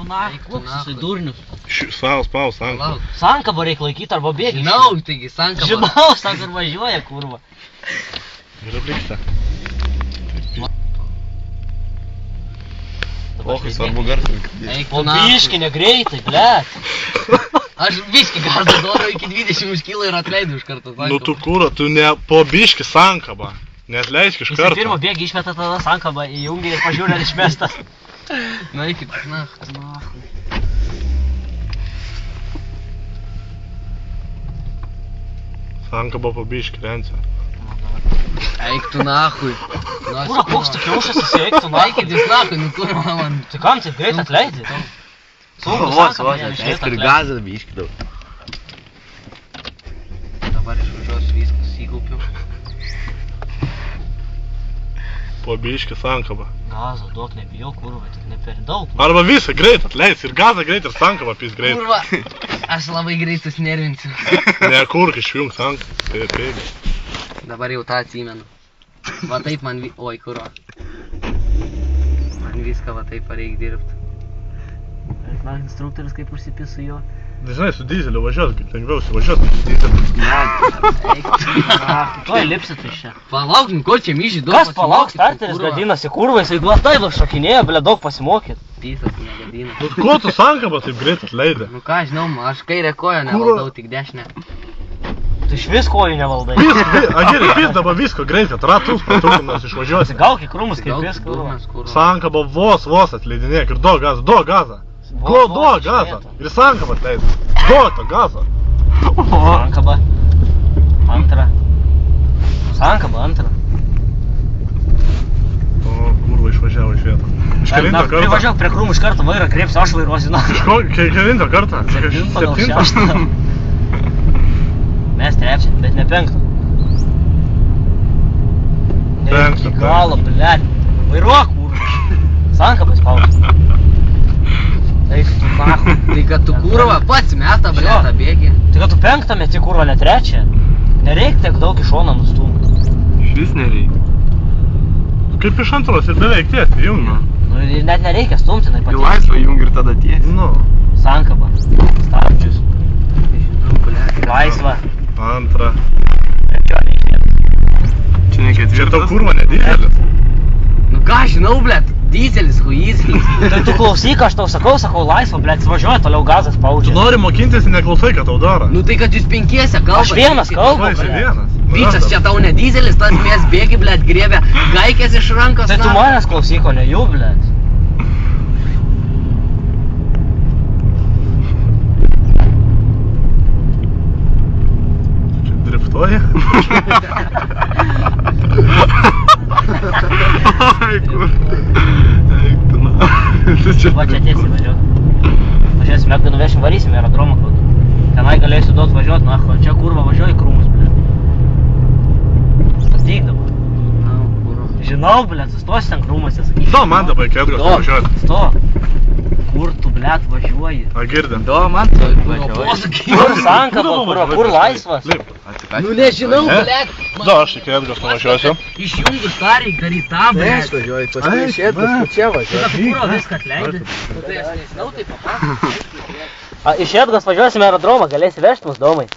tu nahui, koks jisai durnius. Spaus, sankabą. Sankabą reikia laikyti arba bėgi. Žinau, taigi sankabą. Žinau, sako ir važiuoja, kurva. Ir bliksta. Ohai, svarbu garsą. Po biškį negreitai, blet. Aš biškį garsą duodu iki 20 kilo ir atleidau iš karto sankabą. Nu tu kūra, tu ne po biškį sankabą. Neatleisk iš Jisai karto. pirmą bėgi išmeta tada sankabą, įjungia ir pažiūrė ar išmestas. Na, iki nacht. Sankabą po biškį, Rencija. Eik tu nahui. Kūra, koks tu kiaušas esi, eik tu nahui. Eikit jūs nahui, nu kur man. Tai kam taip greit atleidži? Saugus sankabą, jam iš greit atleidži. Gazas biškį daug. Dabar išvažiuosiu viskas įkaupiu. Po biškį sankabą. Gazą duok, nebijau, kurva, tik ne per daug. Arba visą greit atleis, ir gazą greit, ir sankabą pys greit. Kurva, aš labai greitus nervinsiu. Ne, kurk išjung sankabą. Taip. Dabar jau tą atsimenu. Va taip man, oi kurva. Man viską va taip pareik dirbti. Na, instruktorius kaip užsipis su juo. Žinai, su dizeliu važiuos, kaip lengviausiai važiuos su dizeliu. Tuoj lipsit iš čia. Palauk, nu ko čia myži daug Kas palauk, starteris gadinasi, kurva, jisai duotai va šokinėja, ble, daug pasimokyt. Pysas negadina. Nu, ko tu sankabą taip greit atleidė? Nu ką, žinau, aš kairę koją nevaldau, tik dešinę. Tu iš vis kojų nevaldai. Agiri, pys dabar visko greit, kad ratus patukinas išvažiuosi. Gauk į krūmus kaip vis, kurva. Sankabą vos atleidinėk ir duok gazą. Duok gazą. Ir sankabą atleidė. Duok tą gazą. Sankaba. Antra. Sankaba, antra. O, kurva išvažiavo iš vietos. Iš kelintą kartą? Privažiuok prie krūmų iš karto vairą, kreipsiu, aš vairuosiu. Iš kelintą kartą? Septintą. Mes trečią, bet ne penktą. Ne iki galo, blėt. Vairuok, kurva. Sankabą spaudžiu. Eik tu nahui. Tai kad tu kurva pats meta, blėta, bėgi. Tai kad tu penktą meti kurva, ne trečią. Nereik tiek daug į šoną nustumti. Švis nereikia. Kaip iš antros ir beveik tiesiai jungi. Nu ir net nereikia stumti, nai Į patys. laisvą jungi ir tada tiesiai. Nu. Sankabą. Stabdžius. Laisvą. Antrą. Trečionė iš vietos. Čia ne Čia tau ketvirtas. kurva nedidelis. Nu ką, žinau, blėt, dizelis, huizelis. Tai tu klausyk, aš tau sakau laisvą, blėt, važiuoja, toliau gazas Tu spaudžia. nori mokintis ir neklausai, ką tau daro. Nu tai kad jūs penkiese kalbat. Aš vienas kalbu, Va, esi blėt. vienas. Vyčas čia tau ne dizelis, tas mes bėgi, blėt, griebė gaikės iš rankos. Tai tu manęs klausyk, o ne jų, blėt. Čia driftuoja. Ai, kur. Eik tu na. Va čia tiesiai važiuok. Važiuosim, jeigu nuvešim, varysim į aerodromą kokį. Tenai galėsiu duot važiuot, nu, o čia kurva važiuoji krūmus, blėt. Pastyk dabar. Žinau, blėt, sustosi ten krūmuose, sakyk. Do, man dabar iki Edgos važiuoti. Sto. Kur tu, blėt, važiuoji? A, girdim. Do, man tu važiuoji. Kur sankaba, kur laisvas? Lip. Nu nežinau, blėt. Do, aš iki Edgos nuvažiuosiu. Išjungus tą reik daryt tą, blėt. Važiuoji, paskui išėdus, kur čia važiuoji. Tu kūro viską atleidi. Tai aš nežinau, tai papasakok. Iš Edgos važiuosime į aerodromą, galėsi vežti mus domai.